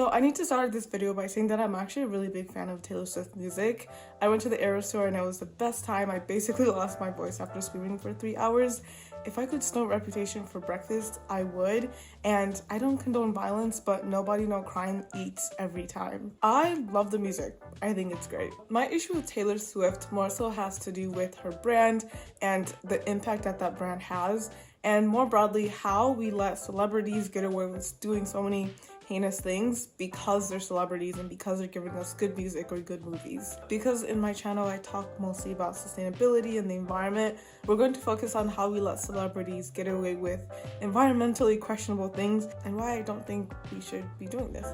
So I need to start this video by saying that I'm actually a really big fan of Taylor Swift music. I went to the Eras Tour and it was the best time. I basically lost my voice after screaming for 3 hours. If I could snort Reputation for breakfast, I would. And I don't condone violence, but Nobody No Crime eats every time. I love the music. I think it's great. My issue with Taylor Swift more so has to do with her brand and the impact that that brand has. And more broadly, how we let celebrities get away with doing so many heinous things because they're celebrities and because they're giving us good music or good movies. Because in my channel I talk mostly about sustainability and the environment, we're going to focus on how we let celebrities get away with environmentally questionable things and why I don't think we should be doing this.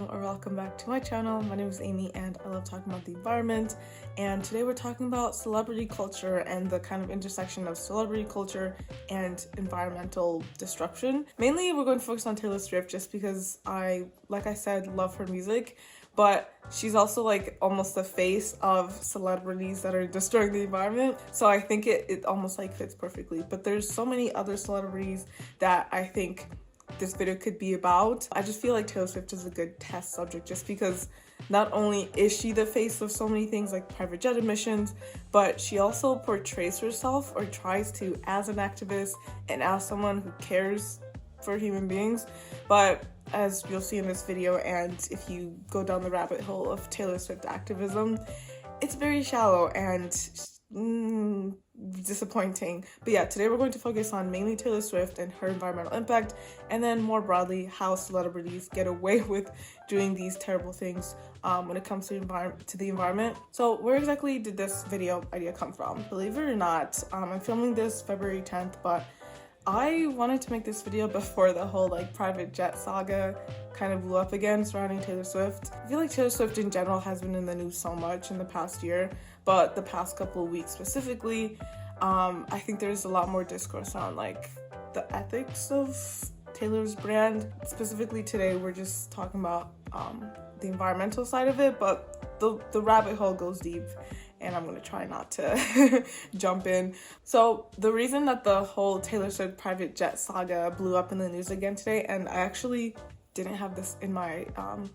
Welcome back to my channel. My name is Amy and I love talking about the environment, and today we're talking about celebrity culture and the kind of intersection of celebrity culture and environmental disruption. Mainly we're going to focus on Taylor Swift just because like I said, love her music, but she's also like almost the face of celebrities that are destroying the environment, so I think it almost like fits perfectly. But there's so many other celebrities that I think this video could be about. I just feel like Taylor Swift is a good test subject just because not only is she the face of so many things like private jet emissions, but she also portrays herself or tries to as an activist and as someone who cares for human beings. But as you'll see in this video, and if you go down the rabbit hole of Taylor Swift activism, it's very shallow and disappointing. But yeah, today we're going to focus on mainly Taylor Swift and her environmental impact, and then more broadly how celebrities get away with doing these terrible things when it comes to the environment. So where exactly did this video idea come from? Believe it or not, I'm filming this February 10th, but I wanted to make this video before the whole like private jet saga kind of blew up again surrounding Taylor Swift. I feel like Taylor Swift in general has been in the news so much in the past year, but the past couple of weeks specifically, I think there's a lot more discourse on like the ethics of Taylor's brand. Specifically today, we're just talking about the environmental side of it, but the rabbit hole goes deep, and I'm gonna try not to jump in. So the reason that the whole Taylor Swift private jet saga blew up in the news again today, and I actually didn't have this in my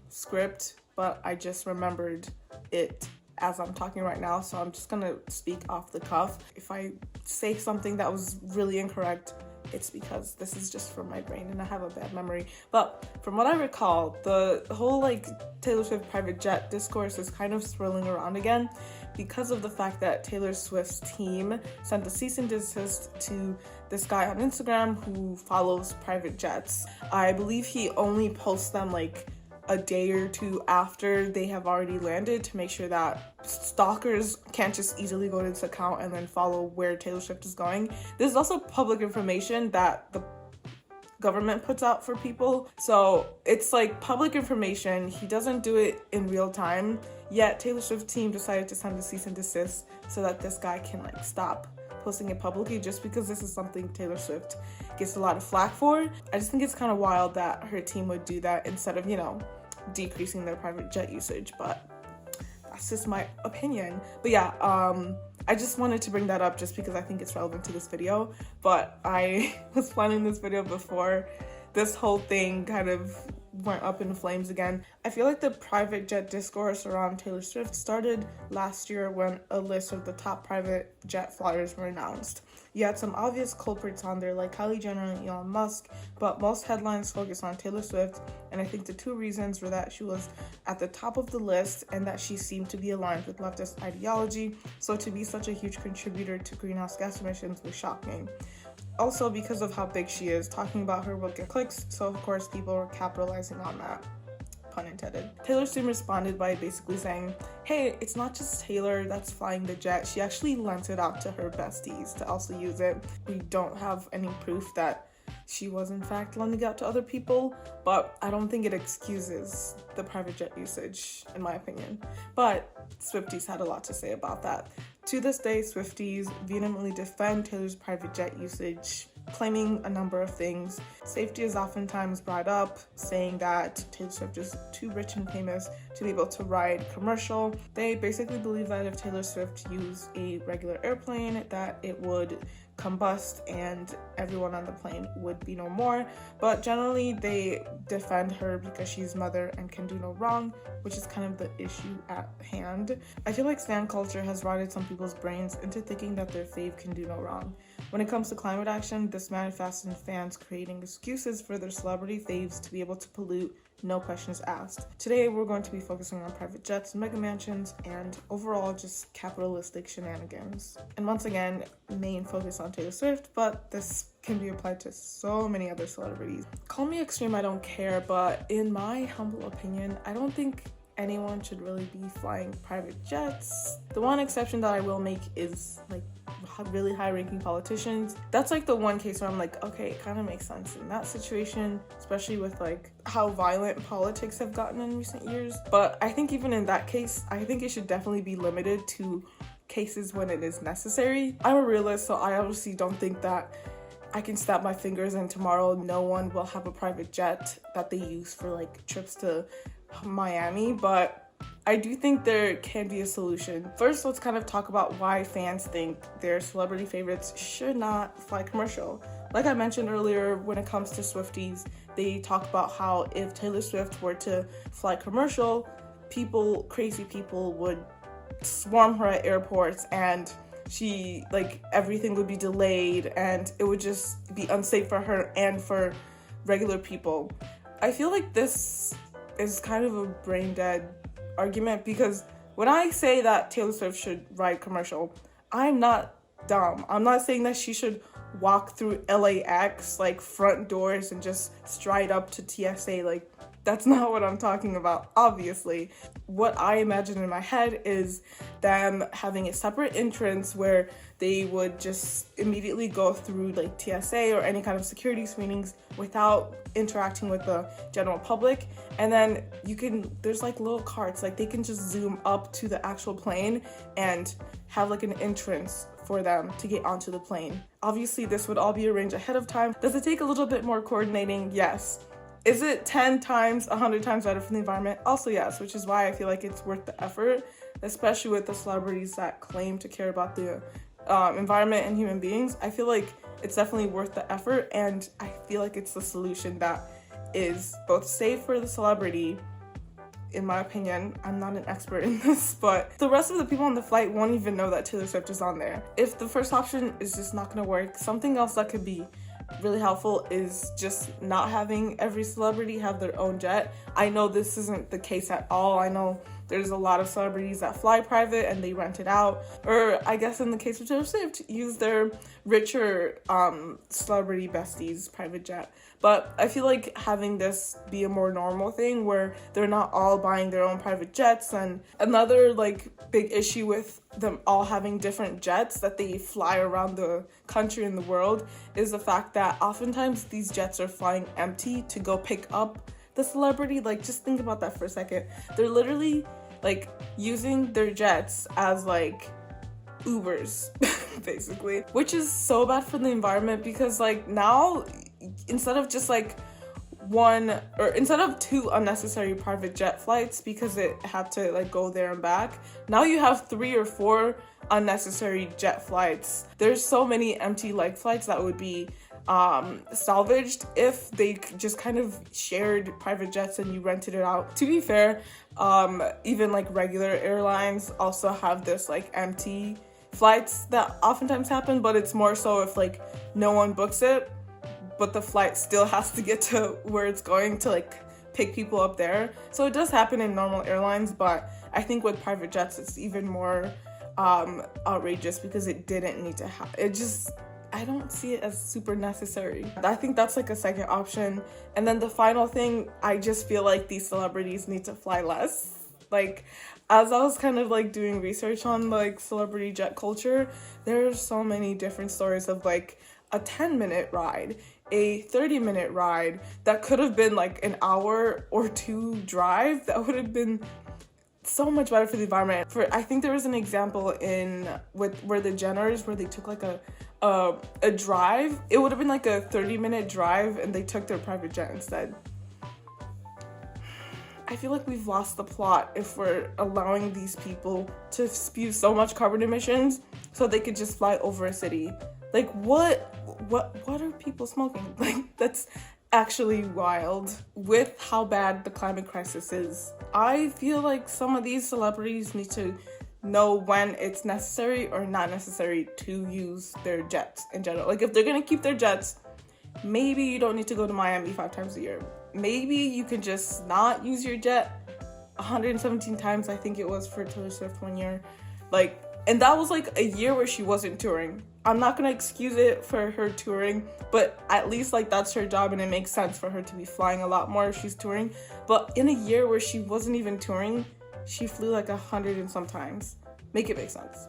script, but I just remembered it as I'm talking right now, so I'm just gonna speak off the cuff. If I say something that was really incorrect, it's because this is just from my brain and I have a bad memory. But from what I recall, the whole like Taylor Swift private jet discourse is kind of swirling around again because of the fact that Taylor Swift's team sent a cease and desist to this guy on Instagram who follows private jets. I believe he only posts them like a day or two after they have already landed to make sure that stalkers can't just easily go to this account and then follow where Taylor Swift is going. This is also public information that the government puts out for people, so it's like public information. He doesn't do it in real time, yet Taylor Swift team decided to send a cease and desist so that this guy can like stop posting it publicly, just because this is something Taylor Swift gets a lot of flack for. I just think it's kind of wild that her team would do that instead of, you know, decreasing their private jet usage, but that's just my opinion. But yeah, I just wanted to bring that up just because I think it's relevant to this video. But I was planning this video before this whole thing kind of went up in flames again. I feel like the private jet discourse around Taylor Swift started last year when a list of the top private jet flyers were announced. You had some obvious culprits on there like Kylie Jenner and Elon Musk, but most headlines focus on Taylor Swift, and I think the two reasons were that she was at the top of the list and that she seemed to be aligned with leftist ideology, so to be such a huge contributor to greenhouse gas emissions was shocking. Also because of how big she is, talking about her will get clicks, so of course people were capitalizing on that, pun intended. Taylor's team responded by basically saying, hey, it's not just Taylor that's flying the jet, she actually lent it out to her besties to also use it. We don't have any proof that she was in fact lending out to other people, but I don't think it excuses the private jet usage, in my opinion. But Swifties had a lot to say about that. To this day, Swifties vehemently defend Taylor's private jet usage, claiming a number of things. Safety is oftentimes brought up, saying that Taylor Swift is too rich and famous to be able to ride commercial. They basically believe that if Taylor Swift used a regular airplane, that it would combust and everyone on the plane would be no more. But generally they defend her because she's mother and can do no wrong, which is kind of the issue at hand. I feel like stan culture has rotted some people's brains into thinking that their fave can do no wrong. When it comes to climate action, this manifests in fans creating excuses for their celebrity faves to be able to pollute, no questions asked. Today we're going to be focusing on private jets, mega mansions, and overall just capitalistic shenanigans. And once again, main focus on Taylor Swift, but this can be applied to so many other celebrities. Call me extreme, I don't care, but in my humble opinion, I don't think anyone should really be flying private jets. The one exception that I will make is like really high-ranking politicians. That's like the one case where I'm like, okay, it kind of makes sense in that situation, especially with like how violent politics have gotten in recent years. But I think even in that case, I think it should definitely be limited to cases when it is necessary. I'm a realist, so I obviously don't think that I can snap my fingers and tomorrow no one will have a private jet that they use for like trips to Miami, but I do think there can be a solution. First, let's kind of talk about why fans think their celebrity favorites should not fly commercial. Like I mentioned earlier, when it comes to Swifties, they talk about how if Taylor Swift were to fly commercial, crazy people would swarm her at airports and everything would be delayed and it would just be unsafe for her and for regular people. I feel like this is kind of a brain dead argument because when I say that Taylor Swift should ride commercial, I'm not dumb. I'm not saying that she should walk through LAX like front doors and just stride up to TSA. Like, that's not what I'm talking about, obviously. What I imagine in my head is them having a separate entrance where they would just immediately go through like TSA or any kind of security screenings without interacting with the general public. And then there's like little carts, like they can just zoom up to the actual plane and have like an entrance for them to get onto the plane. Obviously, this would all be arranged ahead of time. Does it take a little bit more coordinating? Yes. Is it 10 times, 100 times better for the environment? Also yes, which is why I feel like it's worth the effort, especially with the celebrities that claim to care about the environment and human beings. I feel like it's definitely worth the effort, and I feel like it's the solution that is both safe for the celebrity, in my opinion. I'm not an expert in this, but the rest of the people on the flight won't even know that Taylor Swift is on there. If the first option is just not gonna work, something else that could be really helpful is just not having every celebrity have their own jet. I know this isn't the case at all. I know there's a lot of celebrities that fly private and they rent it out, or I guess in the case of Taylor Swift, use their richer celebrity besties private jet. But I feel like having this be a more normal thing where they're not all buying their own private jets. And another like big issue with them all having different jets that they fly around the country and the world is the fact that oftentimes these jets are flying empty to go pick up the celebrity. Like, just think about that for a second. They're literally like using their jets as like Ubers basically, which is so bad for the environment because like now instead of two unnecessary private jet flights because it had to like go there and back, now you have 3 or 4 unnecessary jet flights. There's so many empty leg flights that would be salvaged if they just kind of shared private jets and you rented it out. To be fair, even like regular airlines also have this like empty flights that oftentimes happen, but it's more so if like no one books it but the flight still has to get to where it's going to like pick people up there. So it does happen in normal airlines, but I think with private jets it's even more outrageous because it didn't need to happen. I don't see it as super necessary. I think that's like a second option. And then the final thing, I just feel like these celebrities need to fly less. Like, as I was kind of like doing research on like celebrity jet culture, there's so many different stories of like a 10-minute ride, a 30-minute ride that could have been like an hour or 2 drive that would have been so much better for the environment. I think there was an example where the Jenners, where they took like a drive. It would have been like a 30-minute drive and they took their private jet instead. I feel like we've lost the plot if we're allowing these people to spew so much carbon emissions so they could just fly over a city. Like, what are people smoking? Like, that's actually wild. With how bad the climate crisis is, I feel like some of these celebrities need to know when it's necessary or not necessary to use their jets in general. Like, if they're gonna keep their jets, maybe you don't need to go to Miami 5 times a year. Maybe you can just not use your jet 117 times, I think it was, for Taylor Swift one year. Like, and that was like a year where she wasn't touring. I'm not gonna excuse it for her touring, but at least like that's her job and it makes sense for her to be flying a lot more if she's touring. But in a year where she wasn't even touring, she flew like 100 and some times. Make it make sense.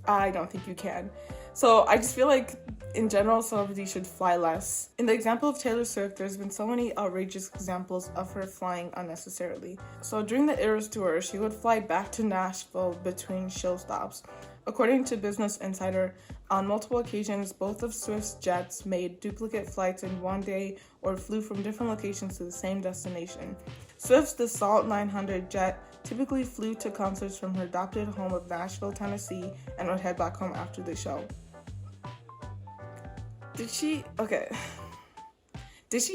I don't think you can. So I just feel like in general, celebrities should fly less. In the example of Taylor Swift, there's been so many outrageous examples of her flying unnecessarily. So during the Eras tour, she would fly back to Nashville between show stops. According to Business Insider, on multiple occasions, both of Swift's jets made duplicate flights in one day or flew from different locations to the same destination. Swift's Dassault 900 jet typically flew to concerts from her adopted home of Nashville, Tennessee, and would head back home after the show. Did she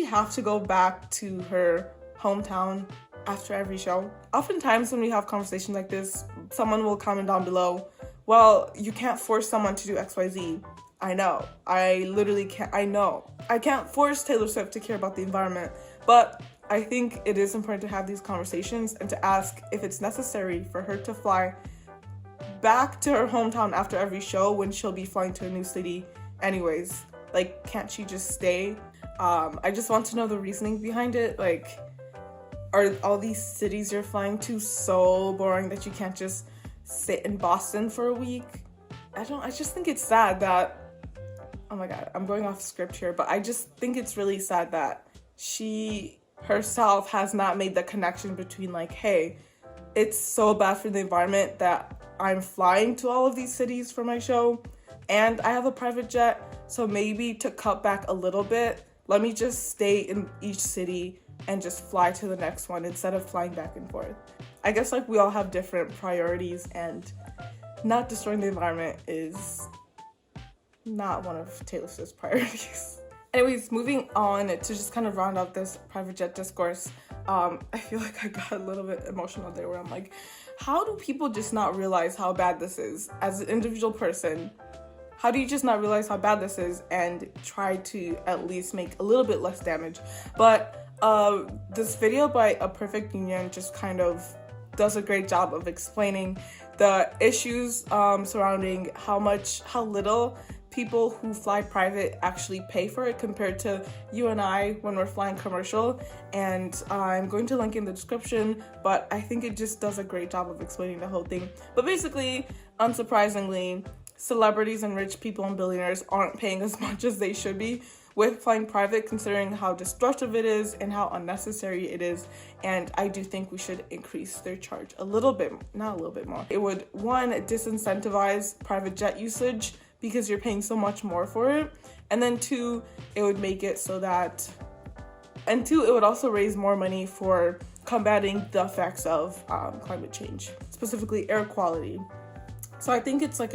have to go back to her hometown after every show? Oftentimes when we have conversations like this, someone will comment down below, well, you can't force someone to do XYZ. I know. I literally can't. I know. I can't force Taylor Swift to care about the environment, but I think it is important to have these conversations and to ask if it's necessary for her to fly back to her hometown after every show when she'll be flying to a new city anyways. Like, can't she just stay? I just want to know the reasoning behind it. Like, are all these cities you're flying to so boring that you can't just sit in Boston for a week? I just think it's sad that, oh my god, I'm going off script here, but I just think it's really sad that she herself has not made the connection between like, hey, it's so bad for the environment that I'm flying to all of these cities for my show and I have a private jet, so maybe to cut back a little bit, let me just stay in each city and just fly to the next one instead of flying back and forth. I guess like we all have different priorities and not destroying the environment is not one of Taylor Swift's priorities. Anyways, moving on to just kind of round out this private jet discourse, I feel like I got a little bit emotional there where I'm like, how do people just not realize how bad this is? As an individual person, how do you just not realize how bad this is and try to at least make a little bit less damage? But this video by A Perfect Union just kind of does a great job of explaining the issues surrounding how little people who fly private actually pay for it compared to you and I when we're flying commercial. And I'm going to link in the description, but I think it just does a great job of explaining the whole thing. But basically, unsurprisingly, celebrities and rich people and billionaires aren't paying as much as they should be with flying private, considering how destructive it is and how unnecessary it is. And I do think we should increase their charge a little bit, not a little bit more. It would, one, disincentivize private jet usage because you're paying so much more for it. And then two, it would make it so that, and two, it would also raise more money for combating the effects of climate change, specifically air quality. So I think it's like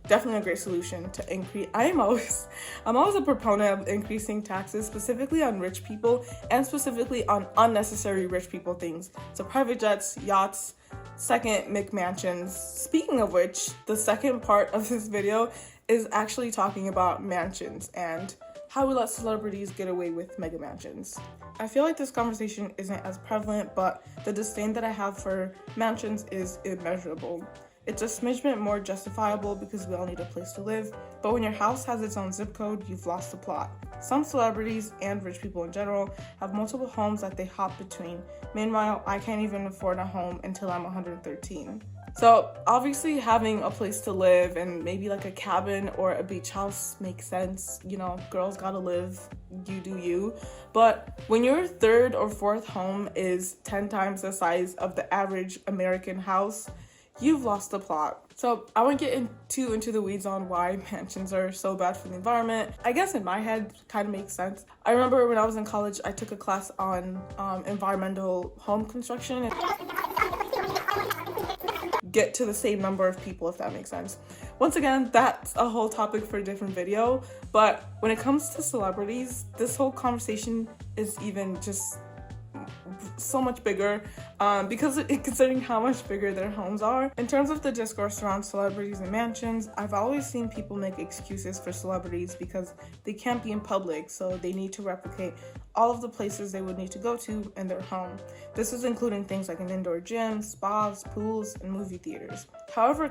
definitely a great solution to increase. I'm always a proponent of increasing taxes, specifically on rich people and specifically on unnecessary rich people things. So private jets, yachts, second, McMansions. Speaking of which, the second part of this video is actually talking about mansions and how we let celebrities get away with mega mansions. I feel like this conversation isn't as prevalent, but the disdain that I have for mansions is immeasurable. It's a smidge bit more justifiable because we all need a place to live, but when your house has its own zip code, you've lost the plot. Some celebrities and rich people in general have multiple homes that they hop between. Meanwhile, I can't even afford a home until I'm 113. So obviously having a place to live and maybe like a cabin or a beach house makes sense. You know, girls gotta live, you do you. But when your third or fourth home is 10 times the size of the average American house, you've lost the plot. So I won't get into the weeds on why mansions are so bad for the environment. I guess in my head, kind of makes sense. I remember when I was in college, I took a class on environmental home construction. get to the same number of people, if that makes sense. Once again, that's a whole topic for a different video, but when it comes to celebrities, this whole conversation is even just so much bigger because considering how much bigger their homes are. In terms of the discourse around celebrities and mansions, I've always seen people make excuses for celebrities because they can't be in public, so they need to replicate all of the places they would need to go to in their home. This is including things like an indoor gym, spas, pools, and movie theaters. However,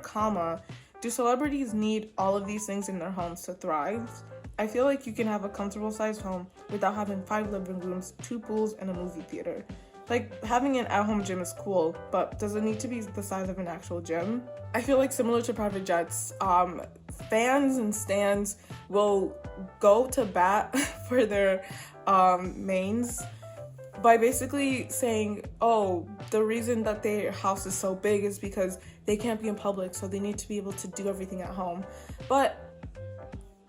do celebrities need all of these things in their homes to thrive? I feel like you can have a comfortable sized home without having 5 living rooms, 2 pools, and a movie theater. Like, having an at-home gym is cool, but does it need to be the size of an actual gym? I feel like similar to private jets, fans and stans will go to bat for their mains by basically saying, oh, the reason that their house is so big is because they can't be in public, so they need to be able to do everything at home. But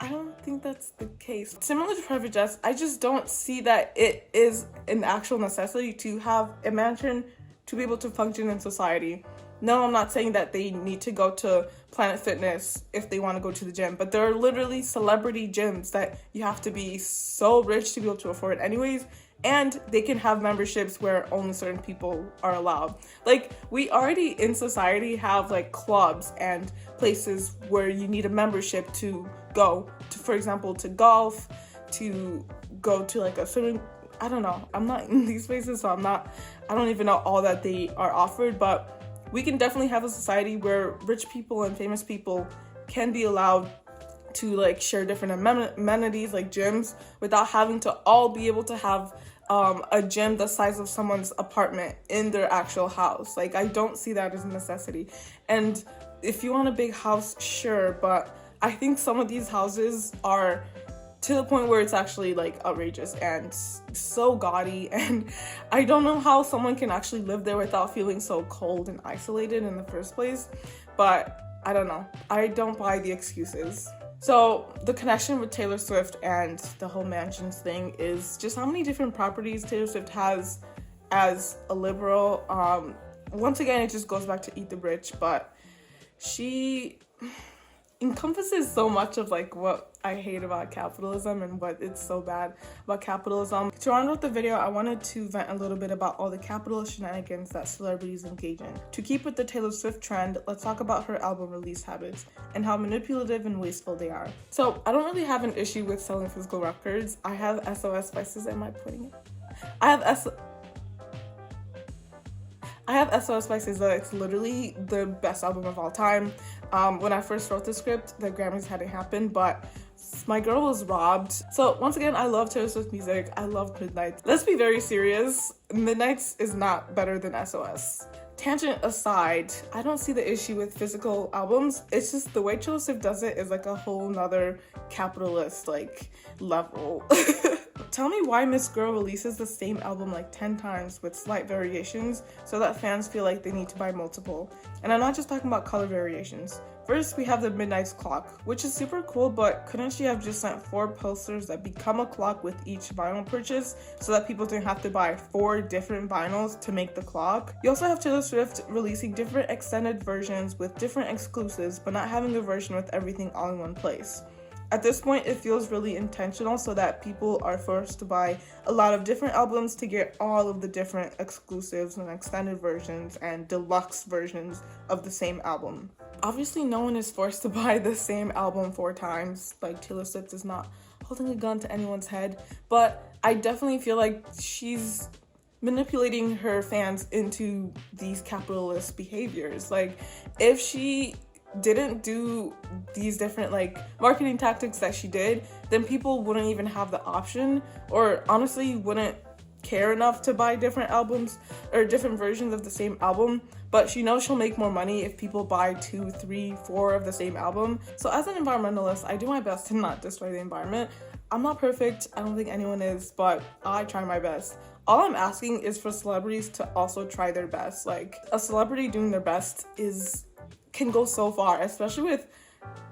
I don't think that's the case. Similar to private jets, I just don't see that it is an actual necessity to have a mansion to be able to function in society. No, I'm not saying that they need to go to Planet Fitness if they want to go to the gym, but there are literally celebrity gyms that you have to be so rich to be able to afford anyways, and they can have memberships where only certain people are allowed. Like, we already in society have like clubs and places where you need a membership to go to, for example, to golf, to go to like a swimming. I don't know, I'm not in these places, so I don't even know all that they are offered, but we can definitely have a society where rich people and famous people can be allowed to like share different amenities like gyms without having to all be able to have a gym the size of someone's apartment in their actual house. Like, I don't see that as a necessity. And if you want a big house, sure, but I think some of these houses are to the point where it's actually like outrageous and so gaudy, and I don't know how someone can actually live there without feeling so cold and isolated in the first place. But I don't know, I don't buy the excuses. So the connection with Taylor Swift and the whole mansions thing is just how many different properties Taylor Swift has as a liberal. Once again, it just goes back to eat the rich, but she encompasses so much of like what I hate about capitalism and what it's so bad about capitalism. To round out the video, I wanted to vent a little bit about all the capitalist shenanigans that celebrities engage in. To keep with the Taylor Swift trend, let's talk about her album release habits and how manipulative and wasteful they are. So I don't really have an issue with selling physical records. I have SOS Spices. Am I putting it? I have SOS Spices. It's literally the best album of all time. When I first wrote the script, the Grammys hadn't happened, but my girl was robbed. So once again, I love Taylor Swift music. I love Midnights. Let's be very serious. Midnights is not better than SOS. Tangent aside, I don't see the issue with physical albums. It's just the way Taylor Swift does it is like a whole nother capitalist like level. Tell me why Miss Girl releases the same album like 10 times with slight variations so that fans feel like they need to buy multiple. And I'm not just talking about color variations. First, we have the Midnight's clock, which is super cool, but couldn't she have just sent 4 posters that become a clock with each vinyl purchase so that people didn't have to buy 4 different vinyls to make the clock? You also have Taylor Swift releasing different extended versions with different exclusives, but not having a version with everything all in one place. At this point, it feels really intentional so that people are forced to buy a lot of different albums to get all of the different exclusives and extended versions and deluxe versions of the same album. Obviously, no one is forced to buy the same album 4 times. Like, Taylor Swift is not holding a gun to anyone's head, but I definitely feel like she's manipulating her fans into these capitalist behaviors. Like, if she didn't do these different like marketing tactics that she did, then people wouldn't even have the option, or honestly wouldn't care enough to buy different albums or different versions of the same album. But she knows she'll make more money if people buy 2, 3, 4 of the same album. So as an environmentalist, I do my best to not destroy the environment. I'm not perfect, I don't think anyone is, but I try my best. All I'm asking is for celebrities to also try their best. Like, a celebrity doing their best can go so far, especially with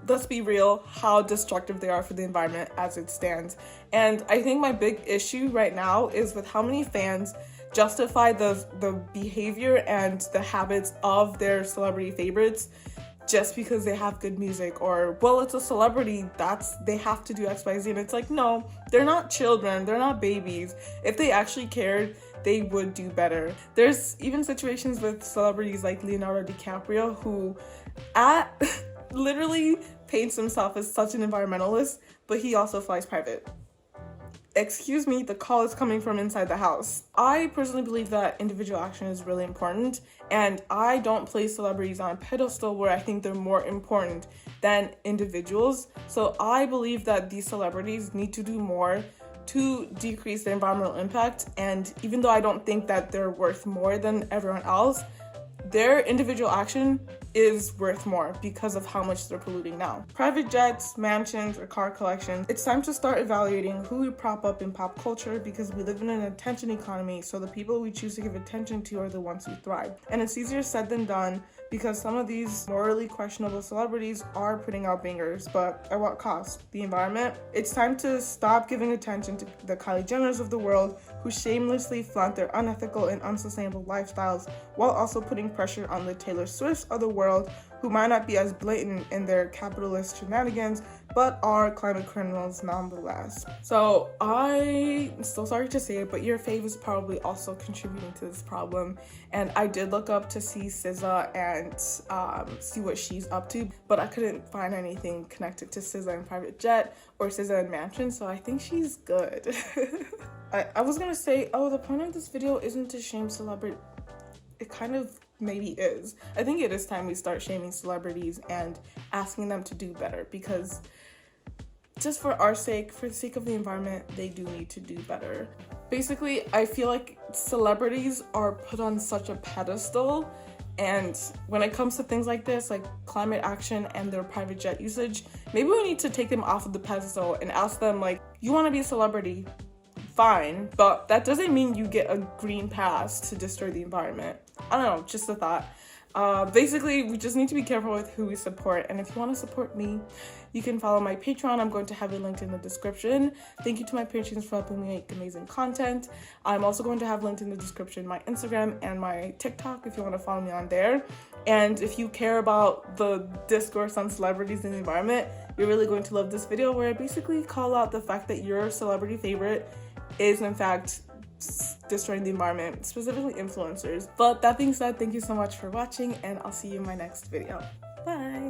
let's be real, how destructive they are for the environment as it stands. And I think my big issue right now is with how many fans justify the behavior and the habits of their celebrity favorites just because they have good music, or, well, it's a celebrity, they have to do XYZ. And it's like, no, they're not children, they're not babies. If they actually cared, they would do better. There's even situations with celebrities like Leonardo DiCaprio, who literally paints himself as such an environmentalist, but he also flies private. Excuse me, the call is coming from inside the house. I personally believe that individual action is really important, and I don't place celebrities on a pedestal where I think they're more important than individuals. So I believe that these celebrities need to do more to decrease their environmental impact, and even though I don't think that they're worth more than everyone else, their individual action is worth more because of how much they're polluting now. Private jets, mansions, or car collections, it's time to start evaluating who we prop up in pop culture, because we live in an attention economy, so the people we choose to give attention to are the ones who thrive. And it's easier said than done, because some of these morally questionable celebrities are putting out bangers, but at what cost? The environment? It's time to stop giving attention to the Kylie Jenners of the world, who shamelessly flaunt their unethical and unsustainable lifestyles, while also putting pressure on the Taylor Swifts of the world, who might not be as blatant in their capitalist shenanigans, but are climate criminals nonetheless. So I'm so sorry to say it, but your fave is probably also contributing to this problem. And I did look up to see SZA and see what she's up to, but I couldn't find anything connected to SZA and Private Jet or SZA and Mansion, so I think she's good. I was gonna say, oh, the point of this video isn't to shame celebrity. It kind of maybe is. I think it is time we start shaming celebrities and asking them to do better, because just for our sake, for the sake of the environment, they do need to do better. Basically, I feel like celebrities are put on such a pedestal, and when it comes to things like this, like climate action and their private jet usage, maybe we need to take them off of the pedestal and ask them, like, you want to be a celebrity? Fine, but that doesn't mean you get a green pass to destroy the environment. I don't know, just a thought. Basically, we just need to be careful with who we support, and if you want to support me, you can follow my Patreon. I'm going to have it linked in the description. Thank you to my patrons for helping me make amazing content. I'm also going to have linked in the description my Instagram and my TikTok if you want to follow me on there. And if you care about the discourse on celebrities and the environment, you're really going to love this video, where I basically call out the fact that your celebrity favorite is in fact destroying the environment, specifically influencers. But that being said, thank you so much for watching, and I'll see you in my next video. Bye!